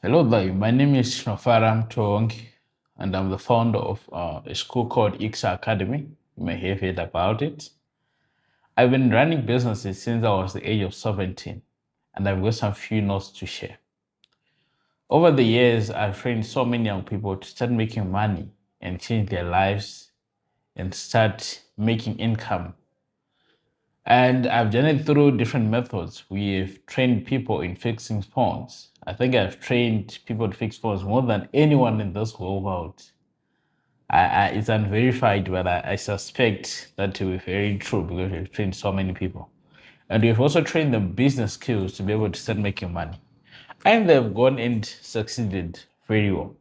Hello there, my name is Shnofaram Tong, and I'm the founder of a school called ICSA Academy. You may have heard about it. I've been running businesses since I was the age of 17, and I've got some few notes to share. Over the years, I've trained so many young people to start making money and change their lives and start making income. And I've done it through different methods. We've trained people in fixing phones. I think I've trained people to fix phones more than anyone in this whole world. It's unverified, but I suspect that to be very true because we've trained so many people. And we've also trained them business skills to be able to start making money. And they've gone and succeeded very well.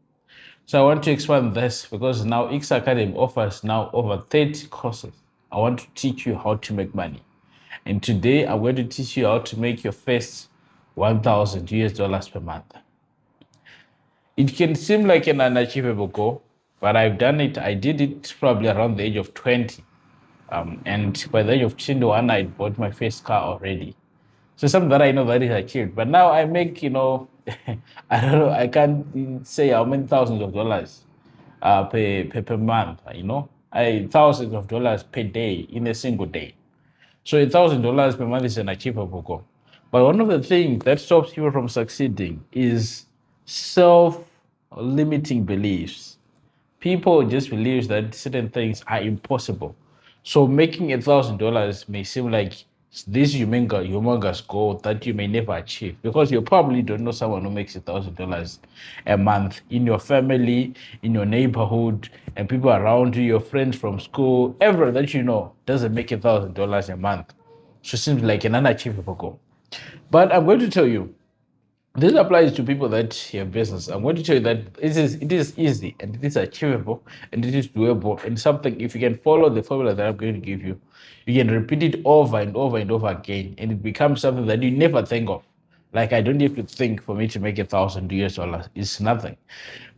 So I want to expand this because now X Academy offers now over 30 courses. I want to teach you how to make money. And today I'm going to teach you how to make your first 1,000 US dollars per month. It can seem like an unachievable goal, but I've done it. I did it probably around the age of 20. And by the age of 21, I bought my first car already. So something that I know that is achieved. But now I make, I don't know, I can't say how many thousands of dollars per month, thousands of dollars per day in a single day. So $1,000 per month is an achievable goal. But one of the things that stops people from succeeding is self-limiting beliefs. People just believe that certain things are impossible. So making $1,000 may seem like this humongous goal that you may never achieve because you probably don't know someone who makes $1,000 a month in your family, in your neighborhood, and people around you, your friends from school, everyone that you know doesn't make $1,000 a month. So it seems like an unachievable goal. But I'm going to tell you, this applies to people that have business. I'm going to tell you that it is easy and it is achievable and it is doable. And something, if you can follow the formula that I'm going to give you, you can repeat it over and over and over again, and it becomes something that you never think of. Like I don't have to think for me to make $1,000 US. It's nothing,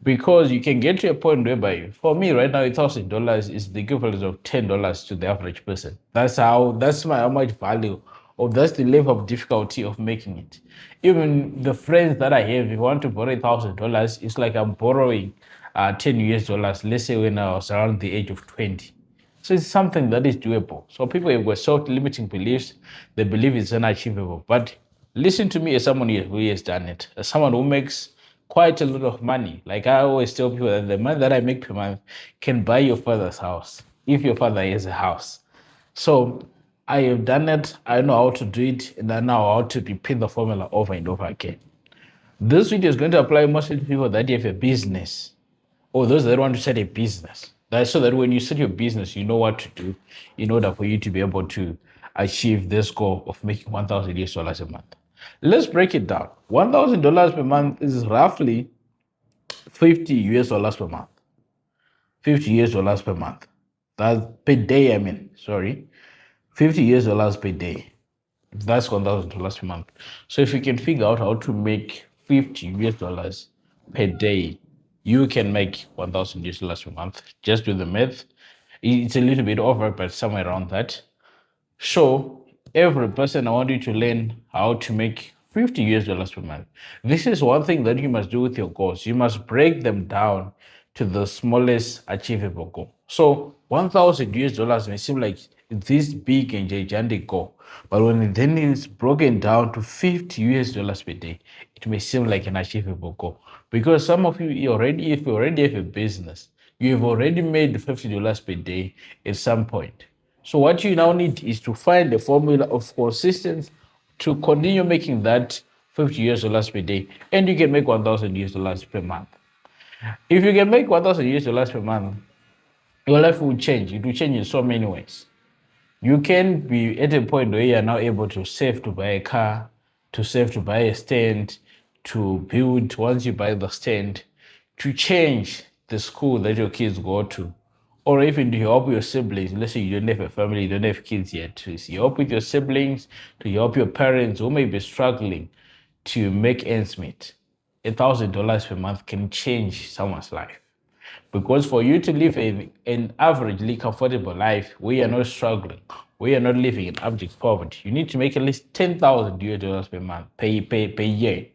because you can get to a point whereby, for me right now, $1,000 is the equivalent of $10 to the average person. How much value, or that's the level of difficulty of making it. Even the friends that I have, if you want to borrow $1,000, it's like I'm borrowing 10 US dollars. Let's say when I was around the age of 20. So it's something that is doable. So people have got self-limiting beliefs. They believe it's unachievable. But listen to me as someone who has done it, as someone who makes quite a lot of money. Like I always tell people that the money that I make per month can buy your father's house if your father has a house. So I have done it. I know how to do it, and I know how to repeat the formula over and over again. This video is going to apply mostly to people that have a business or those that want to set a business. That's so that when you set your business, you know what to do in order for you to be able to achieve this goal of making $1,000 a month. Let's break it down. $1,000 per month is roughly 50 US dollars per month. 50 US dollars per month. That's per day, sorry. 50 US dollars per day. That's $1,000 per month. So if you can figure out how to make 50 US dollars per day, you can make 1,000 US dollars per month. Just do the math. It's a little bit over, but somewhere around that. So every person, I want you to learn how to make 50 US dollars per month. This is one thing that you must do with your goals. You must break them down to the smallest achievable goal. So 1,000 US dollars may seem like this big and gigantic goal, but when it then is broken down to 50 US dollars per day, it may seem like an achievable goal. Because some of you if you already have a business, you have already made $50 per day at some point. So what you now need is to find a formula of consistency to continue making that 50 US dollars per day, and you can make 1,000 US dollars per month. If you can make 1,000 US dollars per month, your life will change. It will change in so many ways. You can be at a point where you are now able to save to buy a car, to save to buy a stand, to build, once you buy the stand, to change the school that your kids go to, or even to help your siblings. Let's say you don't have a family, you don't have kids yet, to help with your siblings, to help your parents who may be struggling to make ends meet. $1,000 per month can change someone's life. Because for you to live an averagely comfortable life where you're not struggling, where you're not living in abject poverty, you need to make at least 10,000 US dollars per month, per year.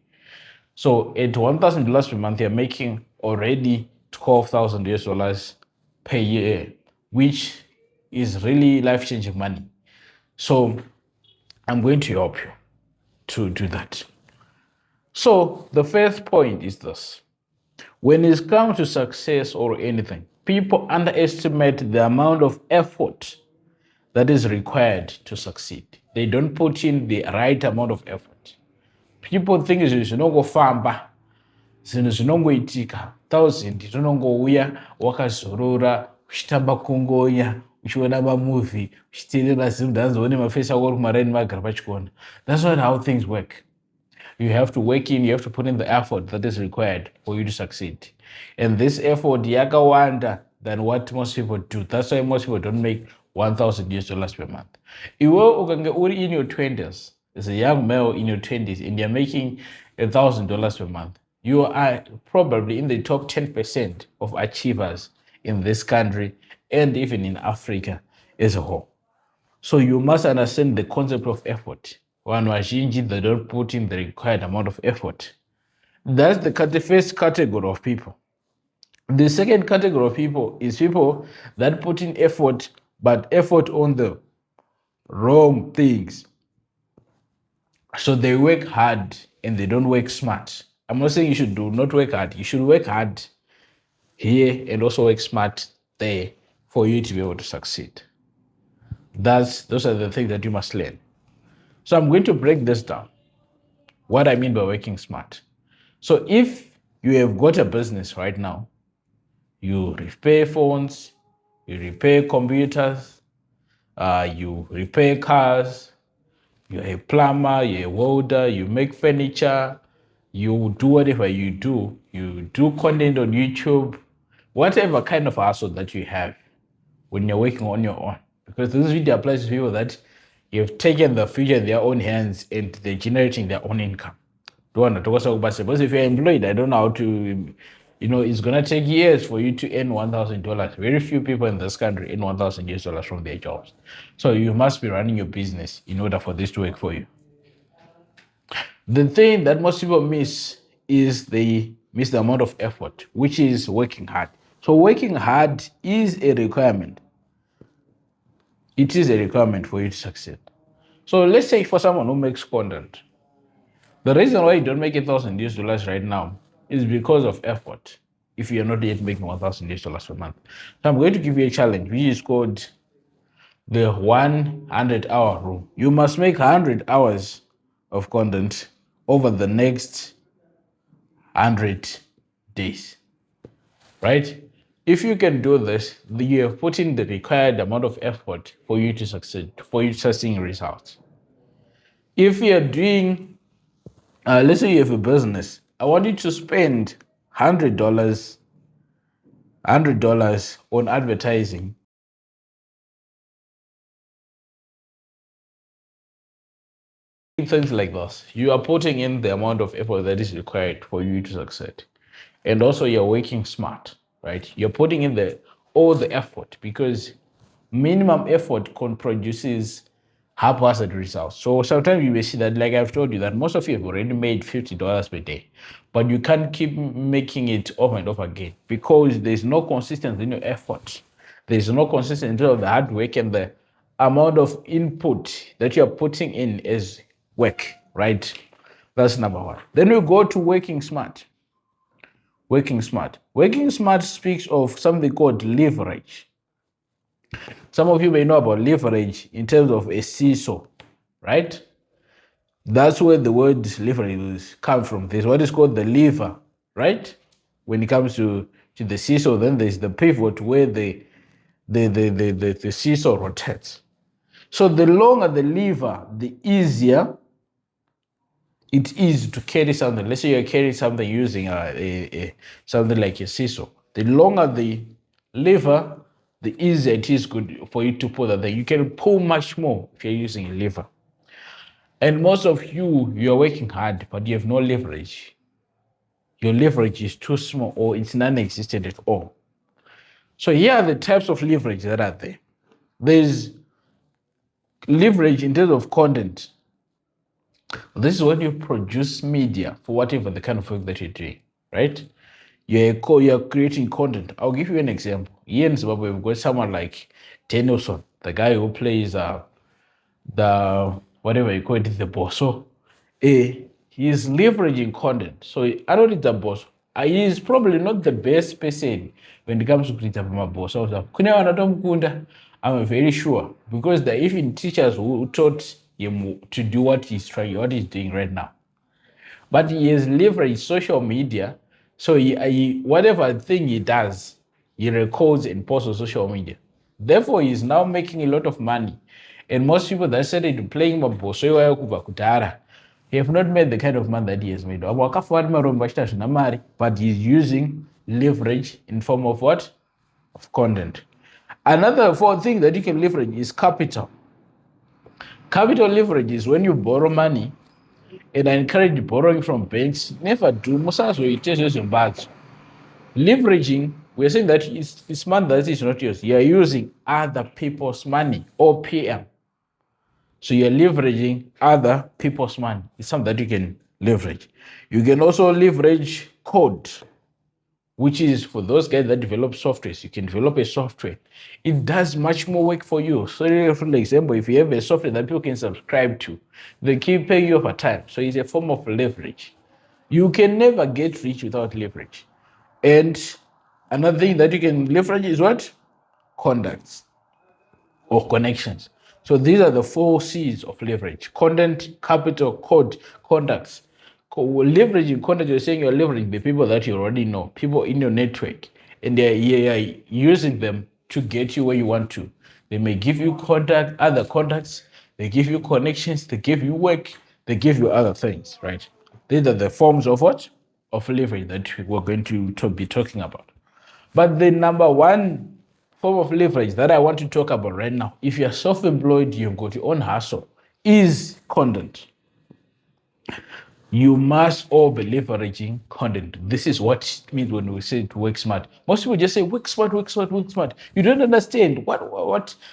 So at $1,000 per month, you're making already 12,000 US dollars per year, which is really life-changing money. So I'm going to help you to do that. So the first point is this. When it comes to success or anything, people underestimate the amount of effort that is required to succeed. They don't put in the right amount of effort. People think zvinongofamba, zvinhu zvinongoitika, 1,000 zvinongouya wakazorora uchitamba kungonya uchiona mamovie uchiteerera zimudhanzi one mafesi ako uri kumaraini magara pachikona. That's not how things work. You have to work in, you have to put in the effort that is required for you to succeed. And this effort yakawanda than what most people do. That's why most people don't make 1,000 US dollars per month. Iwe ukange uri in your 20s, as a young male in your 20s, and you're making $1,000 per month, you are probably in the top 10% of achievers in this country and even in Africa as a whole. So you must understand the concept of effort. One vazhinji, they don't put in the required amount of effort. That's the first category of people. The second category of people is people that put in effort, but effort on the wrong things. So they work hard and they don't work smart. I'm not saying you should do not work hard. You should work hard here and also work smart there for you to be able to succeed. Those are the things that you must learn. So I'm going to break this down. What I mean by working smart. So if you have got a business right now, you repair phones, you repair computers, you repair cars, you're a plumber, you're a welder, you make furniture, you do whatever you do content on YouTube, whatever kind of hustle that you have when you're working on your own. Because this video applies to people that you've taken the future in their own hands and they're generating their own income. Because if you're employed, I don't know how to, it's going to take years for you to earn $1,000. Very few people in this country earn 1,000 US dollars from their jobs. So you must be running your business in order for this to work for you. The thing that most people miss is the amount of effort, which is working hard. So working hard is a requirement. It is a requirement for you to succeed. So let's say for someone who makes content, the reason why you don't make 1,000 US dollars right now is because of effort. If you're not yet making 1,000 US dollars per month. So I'm going to give you a challenge, which is called the 100-hour rule. You must make 100 hours of content over the next 100 days, right? If you can do this, you have put in the required amount of effort for you to succeed, for you to see results. If you're doing, let's say you have a business, I want you to spend $100 on advertising. Things like this, you are putting in the amount of effort that is required for you to succeed. And also you're working smart, right? You're putting in all the effort, because minimum effort produces haphazard results. So sometimes you may see that, like I've told you, that most of you have already made $50 per day, but you can't keep making it over and over again because there's no consistency in your effort. There's no consistency in terms of the hard work and the amount of input that you're putting in as work, right? That's number one. Then we go to working smart. Working smart. Working smart speaks of something called leverage. Some of you may know about leverage in terms of a seesaw, right? That's where the word leverage comes from. There's what is called the lever, right? When it comes to the seesaw, then there's the pivot where the seesaw rotates. So the longer the lever, the easier it is to carry something. Let's say you're carrying something using something like a seesaw. The longer the lever, the easier it is good for you to pull that thing. You can pull much more if you're using a lever. And most of you're working hard, but you have no leverage. Your leverage is too small or it's non-existent at all. So here are the types of leverage that are there. There's leverage in terms of content. This is when you produce media for whatever the kind of work that you're doing, right? You're creating content. I'll give you an example. Here in Zimbabwe, we've got someone like Danielson, the guy who plays the whatever you call it, the boss. So he's leveraging content. So I don't need the boss. He's probably not the best person when it comes to creating my boss. So I'm very sure because there are even teachers who taught him to do what he's doing right now. But he has leveraged social media. So whatever thing he does, he records and posts on social media. Therefore, he's now making a lot of money. And most people that started playing Maboso Kudara have not made the kind of money that he has made. But he's using leverage in form of what? Of content. Another thing that you can leverage is capital. Capital leverage is when you borrow money, and I encourage borrowing from banks. Never do. Leveraging, we're saying that it's money that is not yours. You're using other people's money, or PM. So you're leveraging other people's money. It's something that you can leverage. You can also leverage code, which is for those guys that develop softwares. You can develop a software. It does much more work for you. So for example, if you have a software that people can subscribe to, they keep paying you over time. So it's a form of leverage. You can never get rich without leverage. And another thing that you can leverage is what? Contacts or connections. So these are the 4 C's of leverage: content, capital, code, contacts. Leveraging content, you're saying you're leveraging the people that you already know, people in your network, and they're using them to get you where you want to. They may give you other contacts, they give you connections, they give you work, they give you other things, right? These are the forms of what? Of leverage that we're going to be talking about. But the number one form of leverage that I want to talk about right now, if you're self-employed, you've got your own hustle, is content. You must all be leveraging content. This is what it means when we say to work smart. Most people just say work smart, work smart, work smart. You don't understand what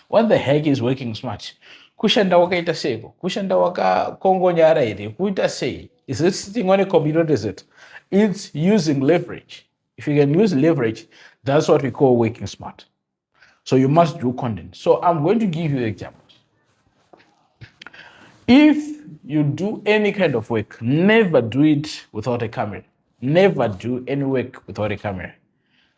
the heck is working smart. Kushanda wakaita seko, kushanda wakakongonyara ere, kuita sei. Is it sitting on a computer? Is it? It's using leverage. If you can use leverage, that's what we call working smart. So you must do content. So I'm going to give you examples. If you do any kind of work, never do it without a camera. Never do any work without a camera.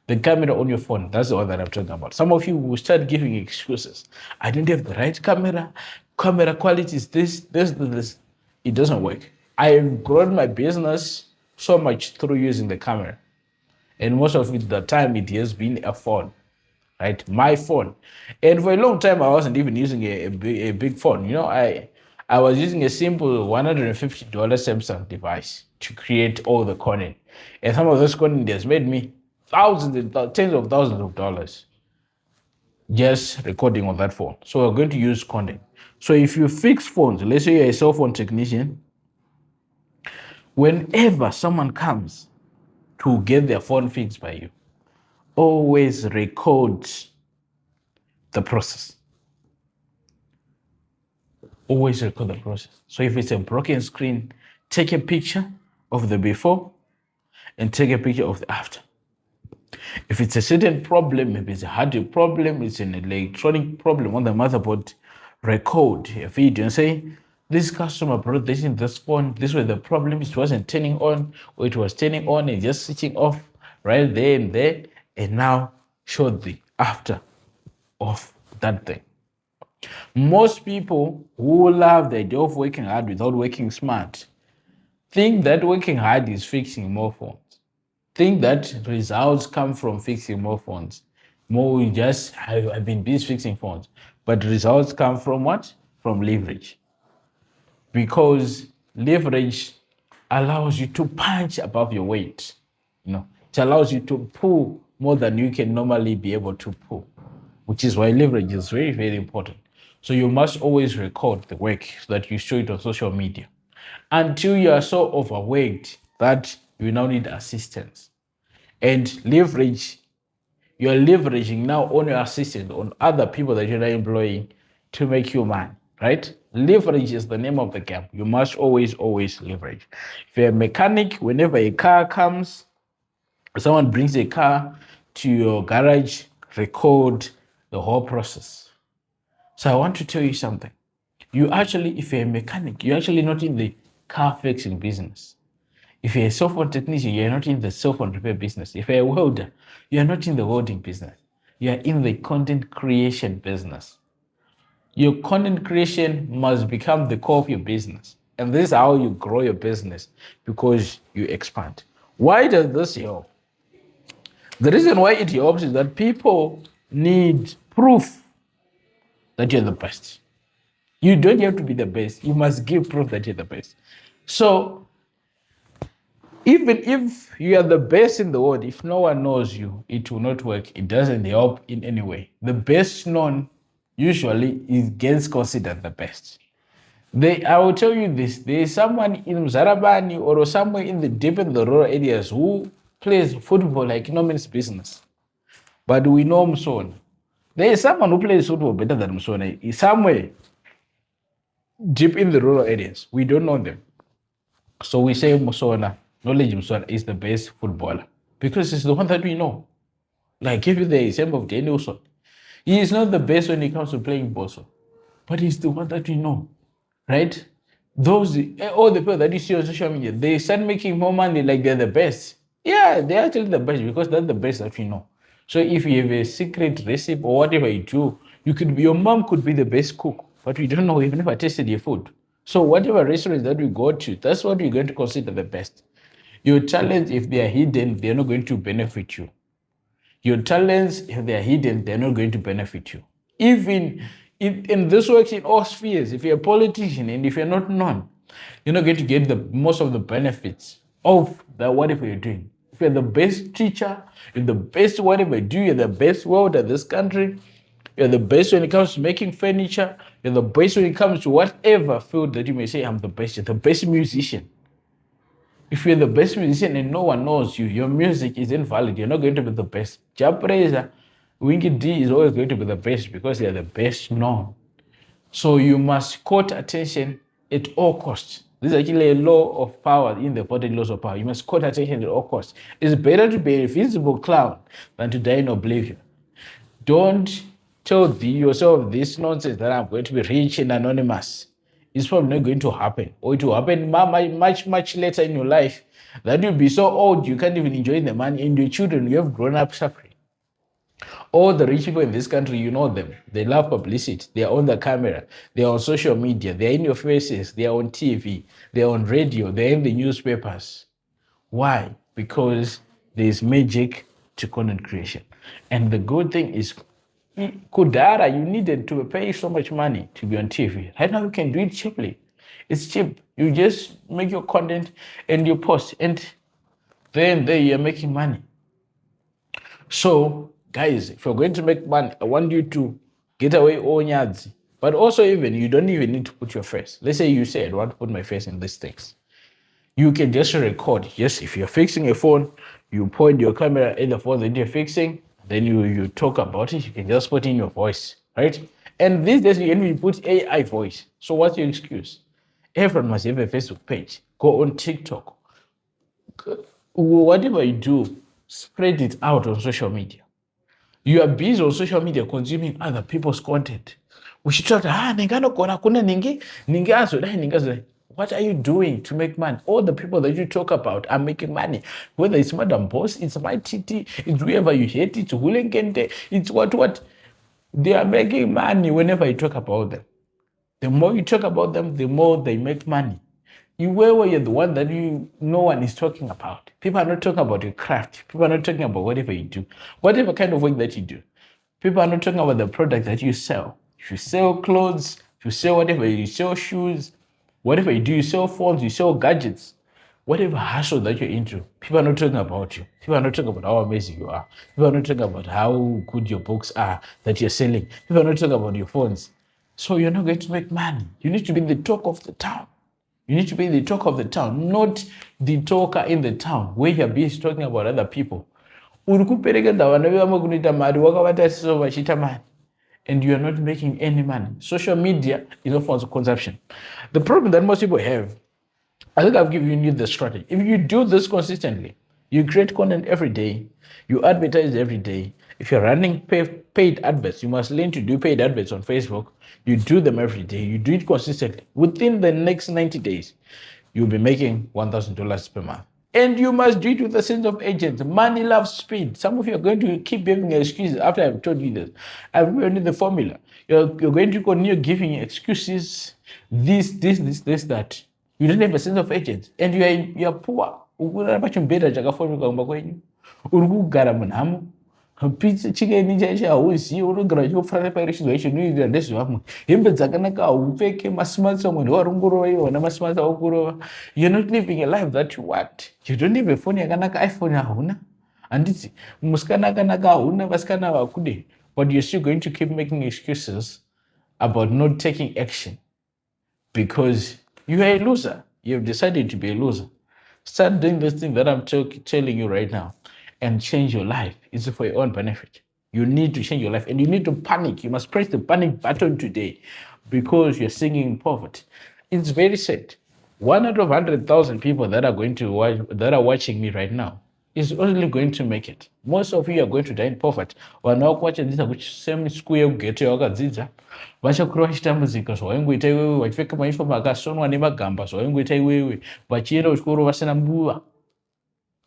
The camera on your phone, that's the one that I'm talking about. Some of you will start giving excuses. I didn't have the right camera. Camera quality is this. It doesn't work. I've grown my business so much through using the camera. And most of the time, it has been a phone, right? My phone. And for a long time, I wasn't even using a big phone. You know, I was using a simple $150 Samsung device to create all the content. And some of those content has made me thousands and tens of thousands of dollars just recording on that phone. So we're going to use content. So if you fix phones, let's say you're a cell phone technician, whenever someone comes to get their phone fixed by you, always record the process. Always record the process. So if it's a broken screen, take a picture of the before and take a picture of the after. If it's a certain problem, maybe it's a hardware problem, it's an electronic problem on the motherboard, record a video and say, this customer brought this in this phone, this was the problem, it wasn't turning on, or it was turning on and just switching off right there and there, and now show the after of that thing. Most people who love the idea of working hard without working smart think that working hard is fixing more phones. Think that results come from fixing more phones. I've been busy fixing phones. But results come from what? From leverage. Because leverage allows you to punch above your weight. You know, it allows you to pull more than you can normally be able to pull, which is why leverage is very, very important. So you must always record the work so that you show it on social media until you are so overworked that you now need assistance. And leverage, you're leveraging now on your assistance, on other people that you're not employing to make you money, right? Leverage is the name of the game. You must always leverage. If you're a mechanic, whenever a car comes, someone brings a car to your garage, record the whole process. So I want to tell you something. You actually, if you're a mechanic, you're actually not in the car fixing business. If you're a cell phone technician, you're not in the cell phone repair business. If you're a welder, you're not in the welding business. You're in the content creation business. Your content creation must become the core of your business. And this is how you grow your business, because you expand. Why does this help? The reason why it helps is that people need proof that you're the best. You don't have to be the best. You must give proof that you're the best. So even if you are the best in the world, if no one knows you, it will not work. It doesn't help in any way. The best known usually gets considered the best. I will tell you this, there is someone in Mzarabani or somewhere in the deep in the rural areas who plays football like no man's business. But we know Msona. There is someone who plays football better than Msona. Somewhere deep in the rural areas. We don't know them. So we say Msona, knowledge Msona is the best footballer. Because it's the one that we know. Like give you the example of Danielson. He is not the best when it comes to playing Boso. But he's the one that we know. Right? All the people that you see on social media, they start making more money like they're the best. Yeah, they're actually the best because that's the best that we know. So if you have a secret recipe or whatever you do, your mom could be the best cook, but we don't know, we've never tasted your food. So whatever restaurants that we go to, that's what we're going to consider the best. Your talents, if they are hidden, they're not going to benefit you. Your talents, if they are hidden, they're not going to benefit you. And this works in all spheres. If you're a politician and if you're not known, you're not going to get the most of the benefits of whatever you're doing. If you're the best teacher, you're the best whatever you do, you're the best welder in this country, you're the best when it comes to making furniture, you're the best when it comes to whatever field that you may say, I'm the best, you're the best musician. If you're the best musician and no one knows you, your music is invalid, you're not going to be the best. Japreza, Winky D is always going to be the best because they're the best known. So you must court attention at all costs. This is actually a law of power in the 40 laws of power. You must court attention at all costs. It's better to be a visible clown than to die in oblivion. Don't tell yourself this nonsense that I'm going to be rich and anonymous. It's probably not going to happen. Or it will happen much, much later in your life. That you'll be so old you can't even enjoy the money, and your children, you have grown up suffering. All the rich people in this country, you know them. They love publicity. They are on the camera. They are on social media. They are in your faces. They are on TV. They are on radio. They are in the newspapers. Why? Because there is magic to content creation. And the good thing is, Kudara, you needed to pay so much money to be on TV. Right now, you can do it cheaply. It's cheap. You just make your content and you post. And then there you're making money. So, guys, if you're going to make money, I want you to get away all nyads. But also even, you don't even need to put your face. Let's say you say, I want to put my face in these things. You can just record. Yes, if you're fixing a phone, you point your camera at the phone that you're fixing, then you talk about it. You can just put in your voice, right? And these days, you can even put AI voice. So what's your excuse? Everyone must have a Facebook page. Go on TikTok. Whatever you do, spread it out on social media. You are busy on social media consuming other people's content. We should talk, what are you doing to make money? All the people that you talk about are making money. Whether it's Madam Boss, it's my TT, it's whoever you hate, it's Hulengente, it's what. They are making money whenever you talk about them. The more you talk about them, the more they make money. You're the one that no one is talking about. People are not talking about your craft. People are not talking about whatever you do. Whatever kind of work that you do. People are not talking about the product that you sell. If you sell clothes, if you sell whatever, you sell shoes, whatever you do, you sell phones, you sell gadgets, whatever hustle that you're into, people are not talking about you. People are not talking about how amazing you are. People are not talking about how good your books are that you're selling. People are not talking about your phones. So you're not going to make money. You need to be the talk of the town. You need to be the talk of the town, not the talker in the town where you're busy talking about other people. and you are not making any money. Social media is a form of consumption. The problem that most people have, I think I've given you the strategy. If you do this consistently, you create content every day, you advertise every day. If you're running paid adverts, you must learn to do paid adverts on Facebook. You do them every day, you do it consistently. Within the next 90 days, you'll be making $1,000 per month. And you must do it with a sense of urgency. Money loves speed. Some of you are going to keep giving excuses after I've told you this. I've given you the formula. You're going to continue giving excuses, this, that. You don't have a sense of urgency. And you are poor. Ukurarama chimbeda chakafoneka kumba kwenyu. Uri kugara munhamo. Chikeni chaicho hauzivi, unogara uchingofara pairishizwa icho unoita ndezvevamwe. Hembe dzakanaka haupfeke, masimatsa amwe ndowarongorova iwona masimatsa okurova. You're not living a life that you want. You don't have a phone yakanaka, iPhone hauna. Handiti, musikana akanaka hauna, vasikana vakude. But you're still going to keep making excuses about not taking action because you are a loser. You've decided to be a loser. Start doing this thing that I'm telling you right now and change your life. It's for your own benefit. You need to change your life and you need to panic. You must press the panic button today because you're singing in poverty. It's very sad. 1 out of 100,000 people that are going to watch, that are watching me right now is only going to make it. Most of you are going to die in poverty. Wanaokuacha dzidza kusemi school yekugeto yawakadzidza vachakura vachitambudzika zvawaingoita iwewe vachipfeka maunifomu akasonwa nemagamba zvawaingoita iwewe vachienda kuchikoro vasina mbuva.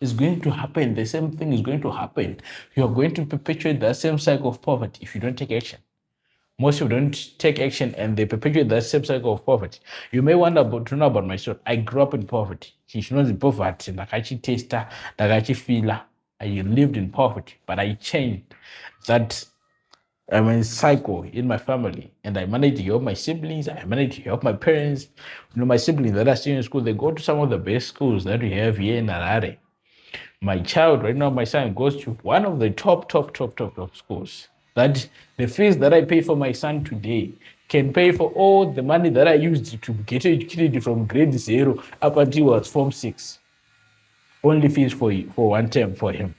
It's going to happen. The same thing is going to happen. You're going to perpetuate that same cycle of poverty if you don't take action. Most people don't take action and they perpetuate that same cycle of poverty. You may wonder to know about myself. I grew up in poverty. She knows in poverty. Ndakachitesta, ndakachifila. I lived in poverty, but I changed that cycle in my family, and I managed to help my siblings. I managed to help my parents. My siblings that are still in school, they go to some of the best schools that we have here in Harare. My child right now, my son goes to one of the top schools. That the fees that I pay for my son today can pay for all the money that I used to get educated from grade 0 up until he was Form 6. Only fees for one term for him.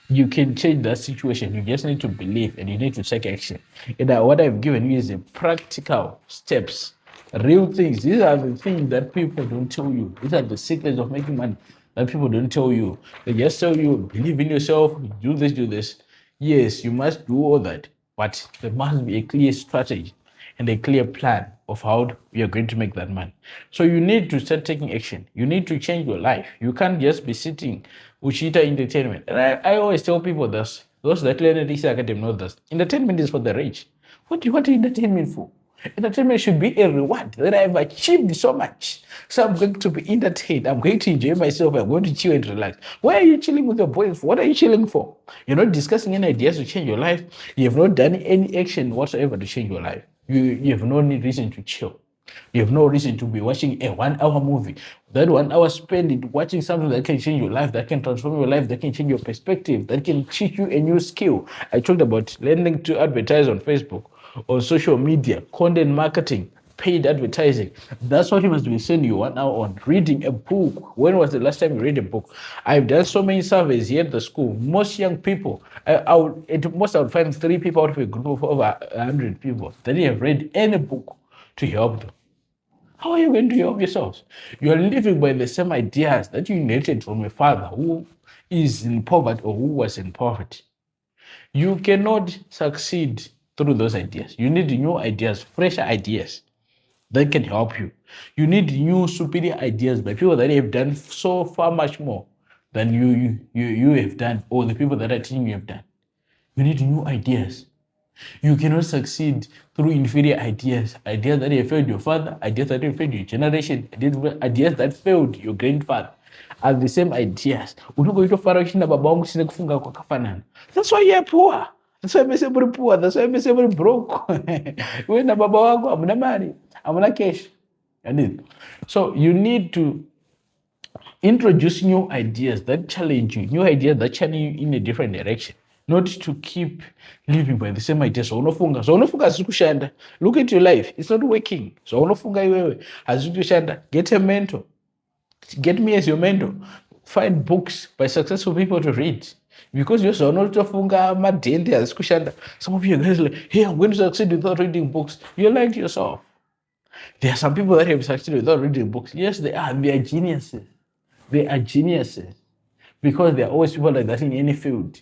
You can change that situation. You just need to believe and you need to take action. And what I've given you is a practical steps, real things. These are the things that people don't tell you. These are the secrets of making money that people don't tell you. They just tell you, believe in yourself, do this. Yes, you must do all that, but there must be a clear strategy and a clear plan of how you're going to make that money. So you need to start taking action. You need to change your life. You can't just be sitting Uchita entertainment. And I always tell people this, those that learn at this academy know this. Entertainment is for the rich. What do you want entertainment for? Entertainment should be a reward that I've achieved so much. So I'm going to be entertained. I'm going to enjoy myself. I'm going to chill and relax. Why are you chilling with your boys? What are you chilling for? You're not discussing any ideas to change your life. You have not done any action whatsoever to change your life. You have no reason to chill. You have no reason to be watching a 1 hour movie. That 1 hour spent watching something that can change your life, that can transform your life, that can change your perspective, that can teach you a new skill. I talked about learning to advertise on Facebook, on social media, content marketing, paid advertising. That's what you must be spending your 1 hour on. Reading a book. When was the last time you read a book? I've done so many surveys here at the school. Most young people, I would find 3 people out of a group of over 100 people that have read any book to help them. How are you going to help yourselves? You are living by the same ideas that you inherited from a father who is in poverty or who was in poverty. You cannot succeed through those ideas. You need new ideas, fresh ideas that can help you. You need new superior ideas by people that have done so far much more than you have done, or the people that are teaching you have done. You need new ideas. You cannot succeed through inferior ideas that have failed your father, ideas that have failed your generation, ideas that failed your grandfather are the same ideas. That's why you're poor. That's why I'm very poor. That's why I'm very broke. When baba wako hamna mali, hamna cash. So you need to introduce new ideas that challenge you, new ideas that challenge you in a different direction. Not to keep living by the same ideas. So unofunga hazikushanda. Look at your life. It's not working. So unofunga iwewe hazikushanda. Get a mentor. Get me as your mentor. Find books by successful people to read. Because you're so not funga madende as kushanda. Some of you guys are like, hey, I'm going to succeed without reading books. You're lying to yourself. There are some people that have succeeded without reading books. Yes, they are. They are geniuses. They are geniuses. Because there are always people like that in any field.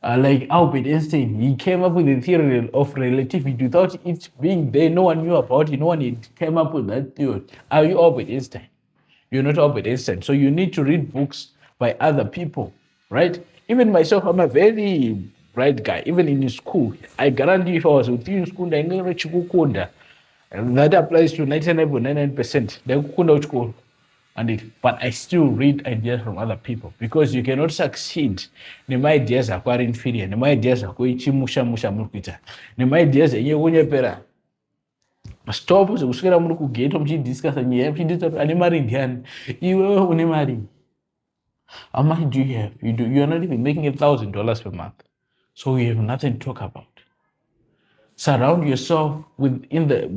Like Albert Einstein, he came up with the theory of relativity without it being there. No one knew about it. No one came up with that theory. Are you Albert Einstein? You're not Albert Einstein. So you need to read books by other people, right? Even myself, I'm a very bright guy. Even in school, I guarantee if I was with you in school, I never reach Kukunda. And that applies to 99.99%. Then Kukunda Uchukuru. But I still read ideas from other people because you cannot succeed. My ideas are inferior. My ideas are chimusha musha mulkuita. My ideas are pera. Stop kusukira muri kugate muchidiscuss nyaya muchidiscuss ane mari ndiani iwewe une mari. How much do you have? You're not even making $1,000 per month, so you have nothing to talk about. Surround yourself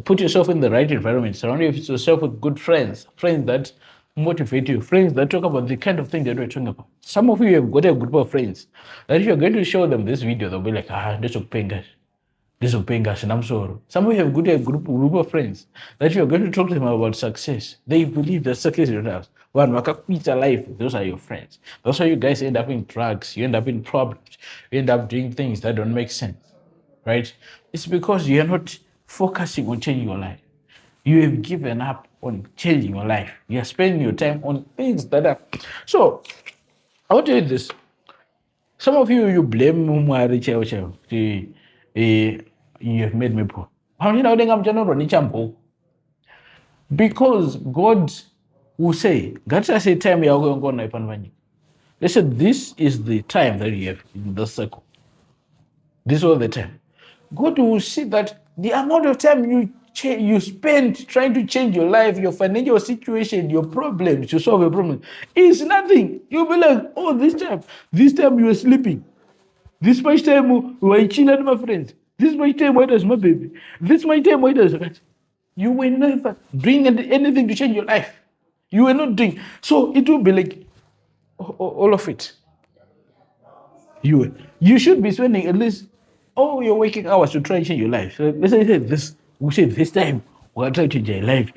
put yourself in the right environment. Surround yourself with good friends that motivate you, friends that talk about the kind of thing that we're talking about. Some of you have got a group of friends that if you're going to show them this video, they'll be like, this will pay us, and I'm sorry. Some of you have got a group of friends that you're going to talk to them about success. They believe that success is yours. One life, those are your friends. That's why you guys end up in drugs, you end up in problems, you end up doing things that don't make sense. Right? It's because you're not focusing on changing your life. You have given up on changing your life. You're spending your time on things that are. So, I want to tell you this. Some of you blame Mumari Cheo. You have made me poor. Because God will say, Gata say time you are going to go. They said, this is the time that you have in the circle. This was the time. God will see that the amount of time you spend trying to change your life, your financial situation, your problems, to solve a problem, is nothing. You'll be like, oh, this time you were sleeping. This much time we were chilling with my friends. This much time why does my baby? This much time why does that? You were never doing anything to change your life. You were not doing. So it will be like all of it. You should be spending at least all your waking hours to try and change your life. So let's say this time we're going to try to change your life.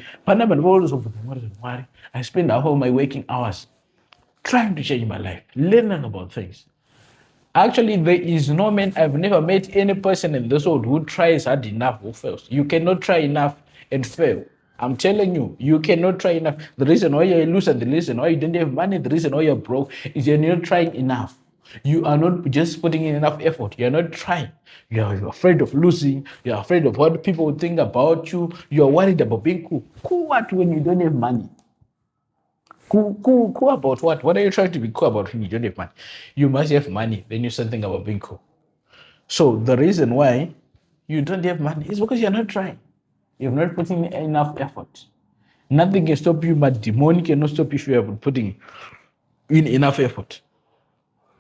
I spend all my waking hours trying to change my life, learning about things. Actually, there is no man, I've never met any person in this world who tries hard enough who fails. You cannot try enough and fail. I'm telling you, you cannot try enough. The reason why you're loose and the reason why you don't have money, the reason why you're broke is you're not trying enough. You are not just putting in enough effort. You're not trying. You're afraid of losing. You're afraid of what people will think about you. You're worried about being cool. Cool what when you don't have money? Cool about what? What are you trying to be cool about when you don't have money? You must have money. Then you start thinking about being cool. So the reason why you don't have money is because you're not trying. You're not putting in enough effort. Nothing can stop you, but demon cannot stop you if you are putting in enough effort.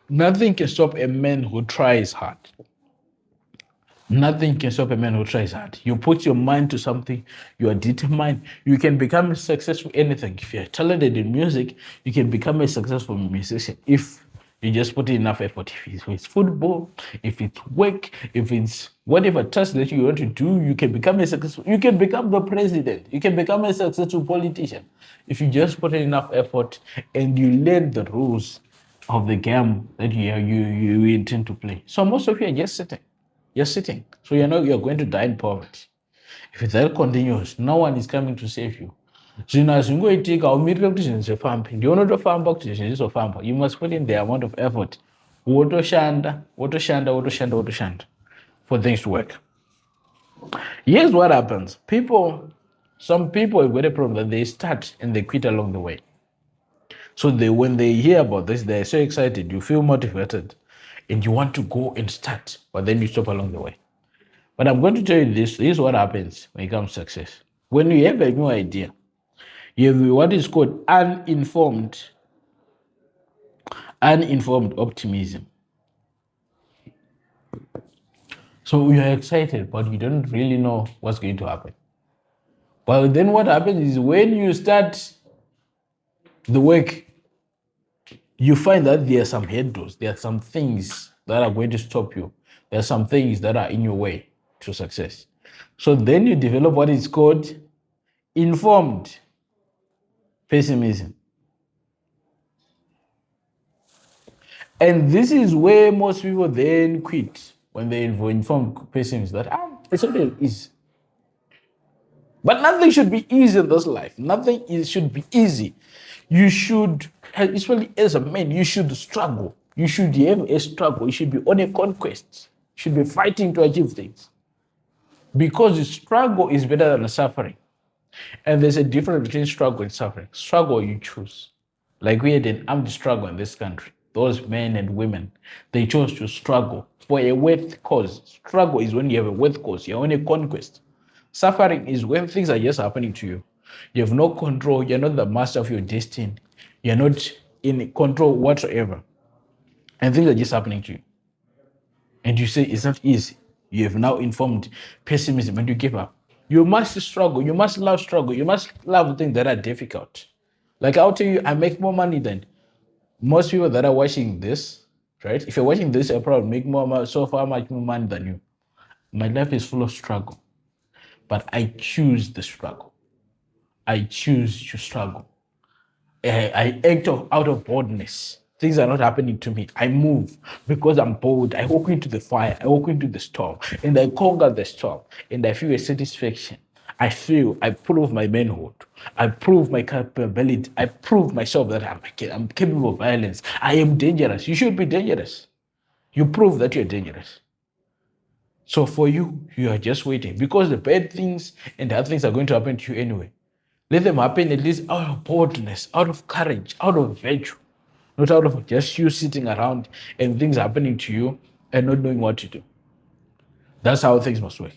Nothing can stop a man who tries hard. Nothing can stop a man who tries hard. You put your mind to something, you are determined, you can become successful in anything. If you're talented in music, you can become a successful musician if you just put in enough effort. If it's football, if it's work, if it's whatever task that you want to do, you can become a successful, you can become the president, you can become a successful politician. If you just put in enough effort and you learn the rules of the game that you intend to play. So most of you are just sitting. You're sitting. So you know you're going to die in poverty. If that continues, no one is coming to save you. You must put in the amount of effort for things to work. Here's what happens. Some people have got a problem that they start and they quit along the way. So when they hear about this, they're so excited, you feel motivated, and you want to go and start, but then you stop along the way. But I'm going to tell you this is what happens when it comes to success. When you have a new idea, you have what is called uninformed optimism. So you're excited, but you don't really know what's going to happen. But then what happens is when you start the work, you find that there are some hurdles, there are some things that are going to stop you. There are some things that are in your way to success. So then you develop what is called informed pessimism. And this is where most people then quit when they informed pessimism that it's okay, easy. But nothing should be easy in this life. Should be easy. You should, especially as a man, you should struggle. You should have a struggle. You should be on a conquest. You should be fighting to achieve things. Because the struggle is better than the suffering. And there's a difference between struggle and suffering. Struggle you choose. Like we had an armed struggle in this country. Those men and women, they chose to struggle for a worth cause. Struggle is when you have a worth cause. You're on a conquest. Suffering is when things are just happening to you. You have no control. You're not the master of your destiny. You're not in control whatsoever. And things are just happening to you. And you say it's not easy. You have now informed pessimism and you give up. You must struggle. You must love struggle. You must love things that are difficult. Like I'll tell you, I make more money than most people that are watching this, right? If you're watching this, I probably make so far much more money than you. My life is full of struggle. But I choose the struggle. I choose to struggle. I act out of boldness. Things are not happening to me. I move because I'm bold. I walk into the fire. I walk into the storm. And I conquer the storm. And I feel a satisfaction. I prove my manhood. I prove my capability. I prove myself that I'm capable of violence. I am dangerous. You should be dangerous. You prove that you're dangerous. So for you, you are just waiting because the bad things and the other things are going to happen to you anyway. Let them happen at least out of boldness, out of courage, out of virtue, not out of just you sitting around and things happening to you and not knowing what to do. That's how things must work.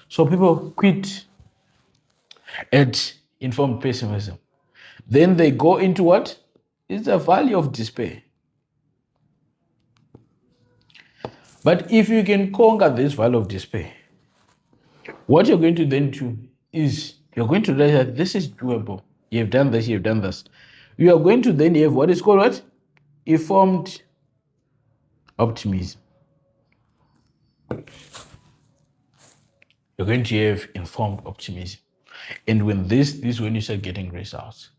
So people quit at informed pessimism. Then they go into what? It's a valley of despair. But if you can conquer this valley of despair, what you're going to then do is you're going to realize that this is doable. You've done this, you've done this. You are going to then have what is called what? Informed optimism. You're going to have informed optimism. And when this is when you start getting results.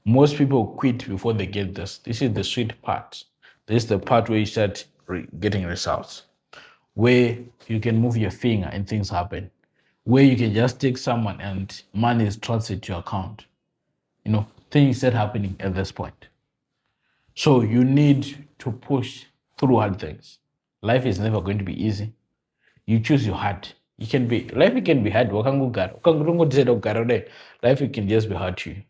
Most people quit before they get this. This is the sweet part. This is the part where you start getting results. Where you can move your finger and things happen. Where you can just take someone and money is transferred to your account. Things start happening at this point. So you need to push through hard things. Life is never going to be easy. You choose your heart. Life can be hard. Life can just be hard to you.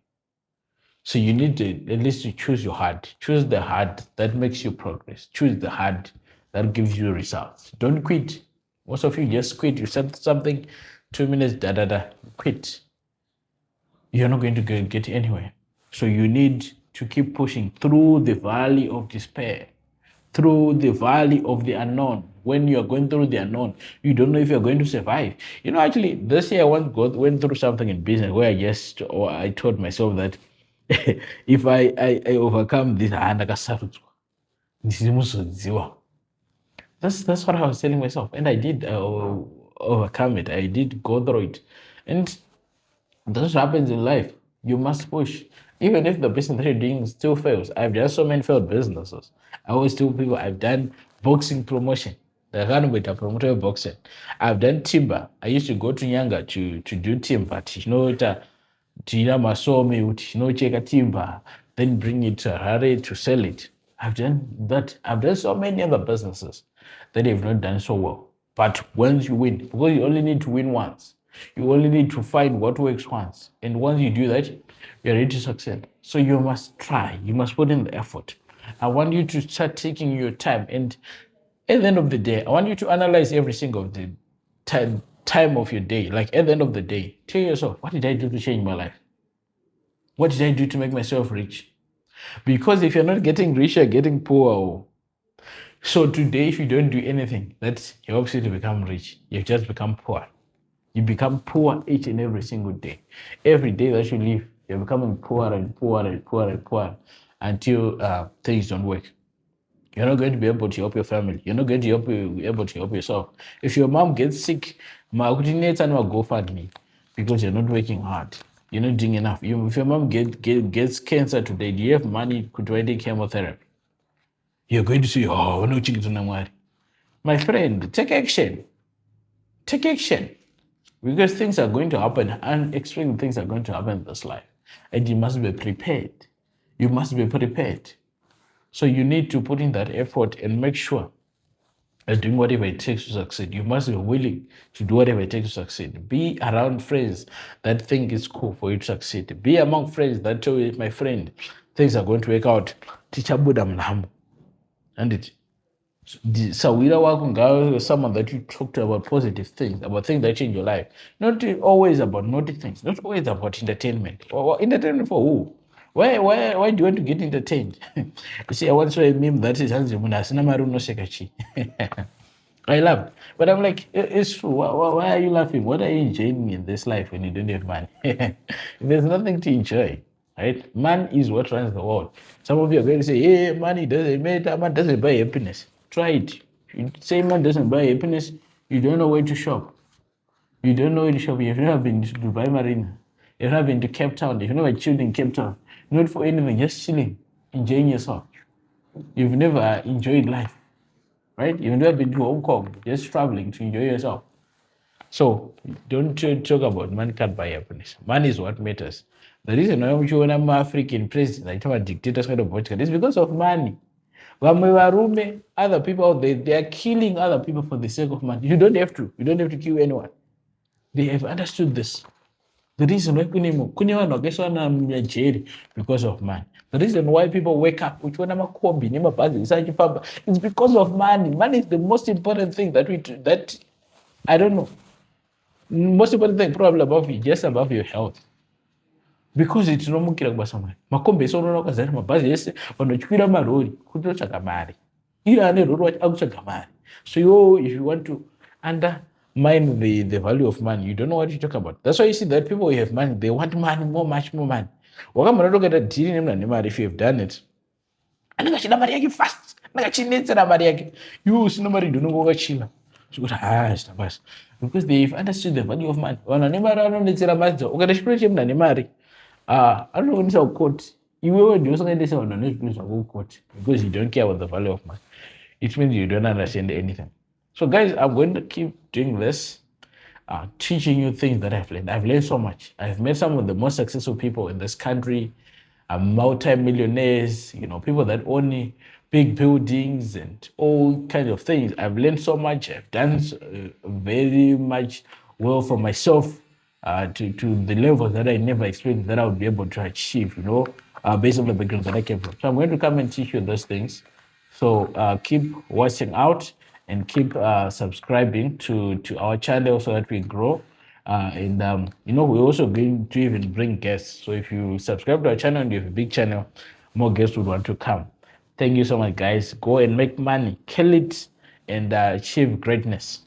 So you need to at least to choose your heart. Choose the heart that makes you progress. Choose the heart that gives you results. Don't quit. Most of you just quit. You said something, 2 minutes, quit. You're not going to get anywhere. So you need to keep pushing through the valley of despair, through the valley of the unknown. When you're going through the unknown, you don't know if you're going to survive. Actually, this year I went through something in business where I told myself that if I overcome this, that's what I was telling myself. And I did overcome it. I did go through it. And that's what happens in life. You must push. Even if the business that you're doing still fails. I've done so many failed businesses. I always tell people I've done boxing promotion. The Ranwita promoter boxing. I've done timber. I used to go to Nyanga to do timber. Tina Masomi, check timber, then bring it to Harare to sell it. I've done that. I've done so many other businesses that have not done so well. But once you win, because you only need to win once. You only need to find what works once. And once you do that, you're ready to succeed. So you must try. You must put in the effort. I want you to start taking your time. And at the end of the day, I want you to analyze every single time of your day. Like at the end of the day, tell yourself, what did I do to change my life? What did I do to make myself rich? Because if you're not getting rich, you're getting poor. So today, if you don't do anything, that helps you to become rich. You've just become poor. You become poor each and every single day. Every day that you live, you're becoming poorer and poorer and poorer and poorer. until things don't work. You're not going to be able to help your family. You're not going to be able to help yourself. If your mom gets sick, go fund me because you're not working hard. You're not doing enough. If your mom gets cancer today, do you have money to do chemotherapy? You're going to say, oh, no, my friend, take action. Take action. Because things are going to happen, unexpected things are going to happen in this life. And you must be prepared. You must be prepared. So you need to put in that effort and make sure that doing whatever it takes to succeed. You must be willing to do whatever it takes to succeed. Be around friends that think it's cool for you to succeed. Be among friends that tell you, my friend, things are going to work out. Teacher Buddha Mlamu. And it Sawira wako someone that you talk to about positive things, about things that change your life. Not always about naughty things, not always about entertainment. Or entertainment for who? Why do you want to get entertained? You see, I once saw a meme that is I laughed. But I'm like, it's true. Why are you laughing? What are you enjoying in this life when you don't have money? There's nothing to enjoy. Right? Man is what runs the world. Some of you are going to say, hey, money doesn't matter, man doesn't buy happiness. Try it. You say man doesn't buy happiness, you don't know where to shop. You don't know where to shop. You've never been to Dubai Marina. You've never been to Cape Town. You've never chilled in Cape Town. Not for anything, just chilling, enjoying yourself. You've never enjoyed life, right? You've never been to Hong Kong, just traveling to enjoy yourself. So don't talk about money can't buy happiness. Money is what matters. The reason why I'm African president, I dictators kind of watch is because of money. Other people out there, they are killing other people for the sake of money. You don't have to. You don't have to kill anyone. They have understood this. The reason why because of money. The reason why people wake up, it's because of money. Money is the most important thing that I don't know. Most important thing probably above you, just above your health. Because it's no mukira kubasa mari. Makombe so unoona kwazari mabhazi yese vanotyira marori kutotsvaga mari. Iye ane rori wacho akutsvaga mari. So if you want to undermine the value of money, you don't know what you talk about. That's why you see that people who have money, they want money, much more money. Wakamona tokaita dhiri nemuna nemari, if you have done it. Anenge achida mari yake fast. Anenge achinetsera mari yake. Iwe usina mari ndinongo wakachila. Because they've understood the value of money. Vanhu vane mari vanonetsera mari dzavo. Ukaita chitoro chemuna nemari, anokuendesa kukoti. Iwewe ndio usangaendesa vanhu vane zvitoro zvako kukoti because you don't care about the value of money. It means you don't understand anything. So guys, I'm going to keep doing this, teaching you things that I've learned. I've learned so much. I've met some of the most successful people in this country, multi-millionaires, people that own big buildings and all kinds of things. I've learned so much. I've done very much well for myself to the levels that I never expected that I would be able to achieve, based on the background that I came from. So I'm going to come and teach you those things. So keep watching out and keep subscribing to our channel so that we grow. We're also going to even bring guests. So if you subscribe to our channel and you have a big channel, more guests would want to come. Thank you so much, guys. Go and make money, kill it, and achieve greatness.